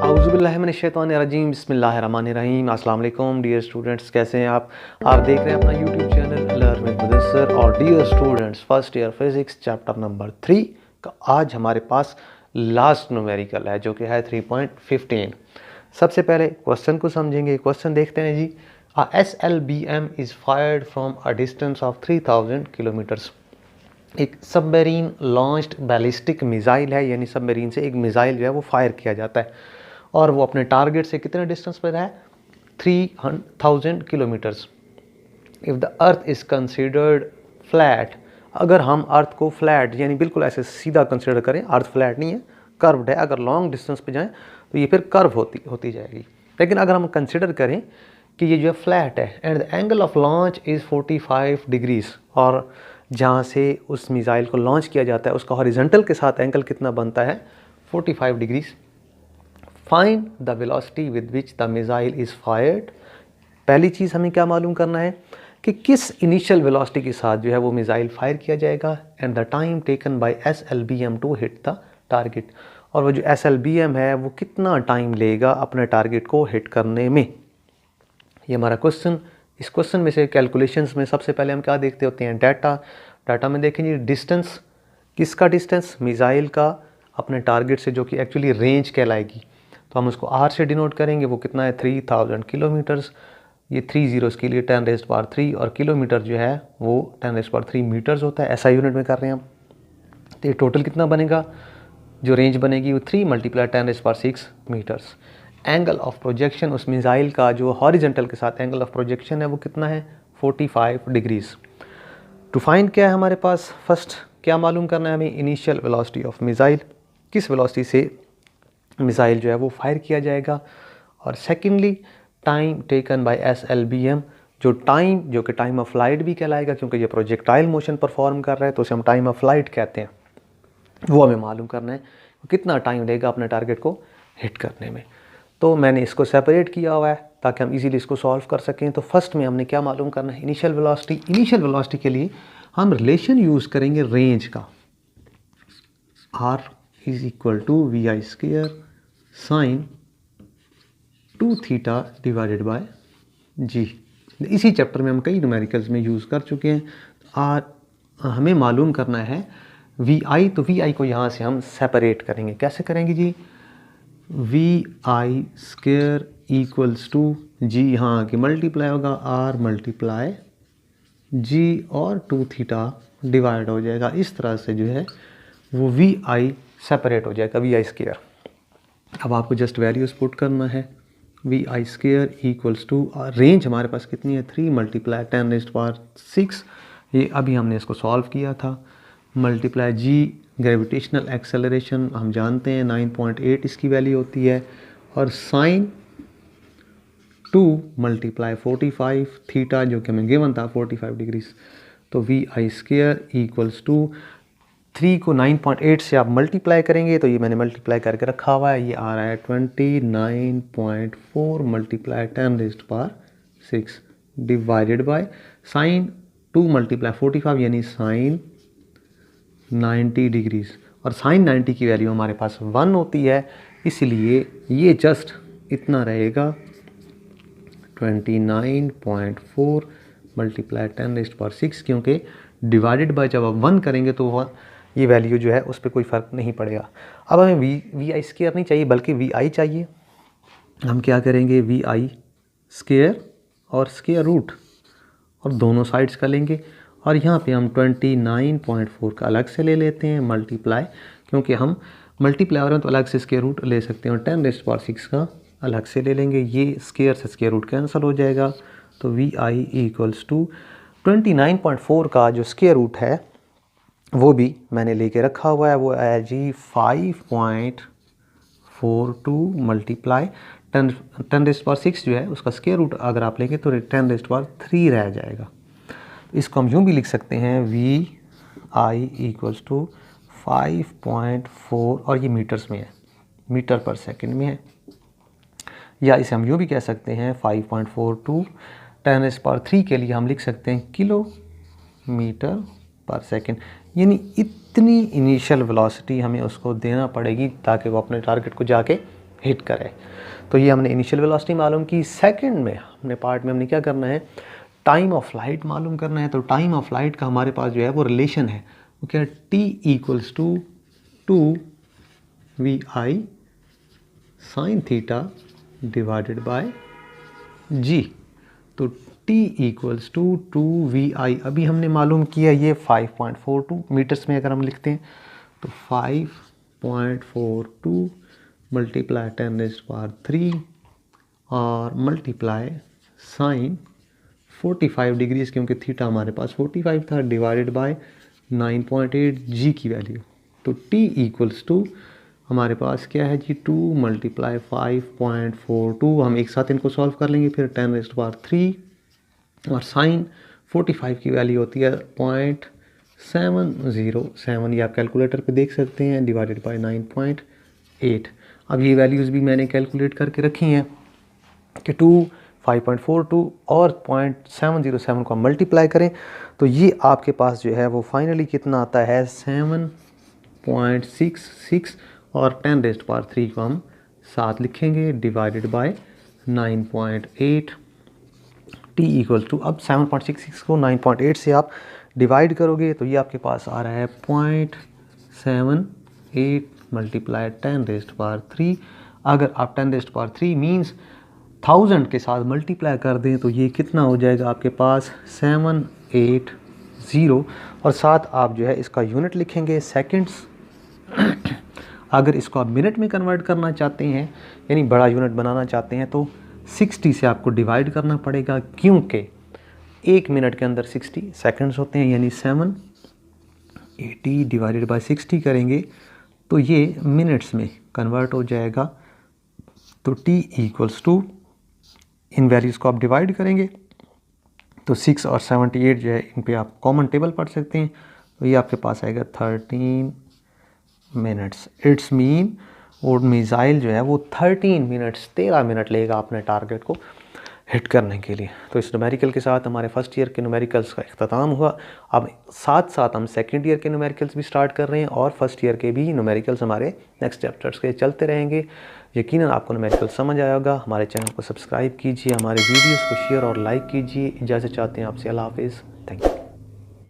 औज़ुबिल्लाहिमिनश्शैतानिर्रजीम बिस्मिल्लाहिर्रहमानिर्रहीम। अस्सलाम वालेकुम डियर स्टूडेंट्स, कैसे हैं आप देख रहे हैं अपना YouTube channel learn with Mudassir. और dear students, first year physics chapter number 3 का आज हमारे पास लास्ट न्यूमेरिकल है जो कि है 3.15। सबसे पहले क्वेश्चन को समझेंगे। क्वेश्चन देखते हैं जी। SLBM is fired from a distance of 3000 kilometres. एक सबमरीन लॉन्च्ड बैलिस्टिक मिसाइल है, यानी सबमरीन से एक मिसाइल जो है वो फायर किया जाता है और वो अपने टारगेट से कितने डिस्टेंस पर है, 3000 kilometres. If the earth is considered flat, अगर हम अर्थ को फ्लैट यानी बिल्कुल ऐसे सीधा कंसिडर करें, अर्थ फ्लैट नहीं है, कर्व्ड है, अगर लॉन्ग डिस्टेंस पे जाएं तो ये फिर कर्व होती जाएगी। लेकिन अगर हम कंसिडर करें कि ये जो है फ्लैट है and the angle of launch is 45 degrees, और जहाँ से उस मिसाइल को लॉन्च किया जाता है उसका हॉरिजॉन्टल के साथ एंगल कितना बनता है, 45 degrees. Find the velocity with which the missile is fired. पहली चीज़ हमें क्या मालूम करना है कि किस इनिशियल वेलोसिटी के साथ जो है वो मिसाइल फायर किया जाएगा, and the time taken by SLBM to hit the target, और वो जो SLBM है वो कितना टाइम लेगा अपने टारगेट को हिट करने में। ये हमारा क्वेश्चन। इस क्वेश्चन में से कैलकुलेशंस में सबसे पहले हम क्या देखते होते हैं, डाटा में देखेंगे डिस्टेंस। किसका डिस्टेंस, मिसाइल का अपने टारगेट से, जो कि एक्चुअली रेंज कहलाएगी। तो हम उसको R से डिनोट करेंगे, वो कितना है 3000 किलोमीटर्स। ये 3 ज़ीरोस के लिए 10⁻³ और किलोमीटर जो है वो 10⁻³ मीटर्स होता है, ऐसा यूनिट में कर रहे हैं हम। तो ये टोटल कितना बनेगा, जो रेंज बनेगी वो 3 × 10⁻6 मीटर्स। एंगल ऑफ प्रोजेक्शन उस मिसाइल का जो हॉरिजॉन्टल के साथ एंगल ऑफ प्रोजेक्शन है वो कितना है, 45 डिग्रीज। टू फाइंड क्या है हमारे पास, फर्स्ट क्या मालूम करना है हमें, इनिशियल वेलोसिटी ऑफ मिसाइल, किस वेलोसिटी से मिसाइल जो है वो फायर किया जाएगा। और secondly time taken by SLBM, जो टाइम, जो कि टाइम ऑफ फ्लाइट भी कहलाएगा क्योंकि ये प्रोजेक्टाइल मोशन परफॉर्म कर रहा है तो उसे हम टाइम ऑफ फ्लाइट कहते हैं, वो हमें मालूम करना है कितना टाइम लेगा अपने टारगेट को हिट करने में। तो मैंने इसको सेपरेट किया हुआ है ताकि हम इजीली इसको सॉल्व कर सकें। तो फर्स्ट में हमने क्या मालूम करना है, इनिशियल वेलोसिटी। इनिशियल वेलोसिटी के लिए हम रिलेशन यूज़ करेंगे रेंज का, R = VI² sin 2θ divided by G। इसी चैप्टर में हम कई न्यूमेरिकल्स में यूज़ कर चुके हैं। हमें मालूम करना है VI, तो VI को यहाँ से हम सेपरेट करेंगे। कैसे करेंगे जी, VI² = G, यहाँ आके मल्टीप्लाई होगा R × G और 2θ डिवाइड हो जाएगा। इस तरह से जो है वो VI सेपरेट हो जाएगा, VI²। अब आपको जस्ट वैल्यूज पुट करना है। VI² = रेंज हमारे पास कितनी है, 3 × 10⁻6, ये अभी हमने इसको सॉल्व किया था, मल्टीप्लाई G ग्रेविटेशनल एक्सेलरेशन हम जानते हैं 9.8 इसकी वैल्यू होती है, और साइन 2 × 45 थीटा जो कि हमें गिवन था 45 डिग्रीज। तो VI² = 3 को 9.8 से आप मल्टीप्लाई करेंगे, तो ये मैंने मल्टीप्लाई करके रखा हुआ है, ये आ रहा है 29.4 × 10⁻6 डिवाइडेड बाय साइन 2 × 45 यानी साइन 90 डिग्रीज, और साइन 90 की वैल्यू हमारे पास 1 होती है, इसलिए ये जस्ट इतना रहेगा 29.4 × 10⁻6, क्योंकि डिवाइडेड बाय जब आप 1 करेंगे तो ये वैल्यू जो है उस पर कोई फ़र्क नहीं पड़ेगा। अब हमें VI² नहीं चाहिए बल्कि VI चाहिए। हम क्या करेंगे, VI² और स्क्वायर रूट और दोनों साइड्स का लेंगे, और यहाँ पे हम 29.4 का अलग से ले लेते हैं मल्टीप्लाई, क्योंकि हम मल्टीप्लाई हो रहे हैं तो अलग से स्क्वायर रूट ले सकते हैं, और 10⁻6 का अलग से ले लेंगे, ये स्क्वायर से स्क्वायर रूट कैंसिल हो जाएगा। तो VI = 29.4 का जो स्क्वायर रूट है वो भी मैंने लेके रखा हुआ है, वो है जी 5.42 मल्टीप्लाई 10⁻6 जो है उसका स्क्वायर रूट अगर आप लेंगे तो 10⁻3 रह जाएगा। इसको हम यूँ भी लिख सकते हैं, VI = 5.4, और ये मीटर्स में है, मीटर पर सेकंड में है, या इसे हम यूँ भी कह सकते हैं 5.42 10⁻3 के लिए हम लिख सकते हैं किलोमीटर पर सेकंड। यानी इतनी इनिशियल वेलोसिटी हमें उसको देना पड़ेगी ताकि वो अपने टारगेट को जाके हिट करे। तो ये हमने इनिशियल वेलोसिटी मालूम की। सेकंड में हमने पार्ट में हमने क्या करना है, टाइम ऑफ फ्लाइट मालूम करना है। तो टाइम ऑफ फ्लाइट का हमारे पास जो है वो रिलेशन है, वो क्या है, t equals to 2vi sine theta divided by g। तो t इक्वल्स टू 2vi अभी हमने मालूम किया, ये 5.42 मीटर्स में अगर हम लिखते हैं तो 5.42 मल्टीप्लाई 10⁻³ और मल्टीप्लाई साइन 45 डिग्रीज, क्योंकि थीटा हमारे पास 45 था, डिवाइडेड बाय 9.8 जी की वैल्यू। तो t इक्वल्स टू हमारे पास क्या है जी, 2 मल्टीप्लाई 5.42, हम एक साथ इनको सॉल्व कर लेंगे, फिर 10⁻³ और साइन 45 की वैल्यू होती है 0.707, ये आप कैलकुलेटर पे देख सकते हैं, डिवाइडेड बाय 9.8। अब ये वैल्यूज़ भी मैंने कैलकुलेट करके रखी हैं कि 2, 5.42 और 0.707 को हम मल्टीप्लाई करें तो ये आपके पास जो है वो फाइनली कितना आता है, 7.66 और 10⁻³ को हम साथ लिखेंगे, divided by 9.8। t equal to, अब 7.66 को 9.8 से आप डिवाइड करोगे तो ये आपके पास आ रहा है 0.78 मल्टीप्लाई 10⁻³ अगर आप 10⁻³ मीन्स 1000 के साथ मल्टीप्लाई कर दें तो ये कितना हो जाएगा आपके पास 780, और साथ आप जो है इसका यूनिट लिखेंगे सेकंड्स। अगर इसको आप मिनट में कन्वर्ट करना चाहते हैं, यानी बड़ा यूनिट बनाना चाहते हैं, तो 60 से आपको डिवाइड करना पड़ेगा, क्योंकि 1 मिनट के अंदर 60 सेकंड्स होते हैं, यानी 780 डिवाइडेड बाय 60 करेंगे तो ये मिनट्स में कन्वर्ट हो जाएगा। तो t इक्वल्स टू, इन वैल्यूज़ को आप डिवाइड करेंगे तो 6 और 78 जो है इन पे आप कॉमन टेबल पढ़ सकते हैं, तो ये आपके पास आएगा 13 मिनट्स। इट्स मीन वो मिसाइल जो है वो 13 मिनट लेगा अपने टारगेट को हिट करने के लिए। तो इस न्यूमेरिकल के साथ हमारे फर्स्ट ईयर के न्यूमेरिकल्स का इख्तिताम हुआ। अब साथ साथ हम सेकंड ईयर के न्यूमेरिकल्स भी स्टार्ट कर रहे हैं और फर्स्ट ईयर के भी न्यूमेरिकल्स हमारे नेक्स्ट चैप्टर्स के चलते रहेंगे। यकीनन आपको न्यूमेरिकल समझ आया होगा। हमारे चैनल को सब्सक्राइब कीजिए, हमारे वीडियोज़ को शेयर और लाइक कीजिए। इजाज़त चाहते हैं आपसे, अल्लाह हाफिज़।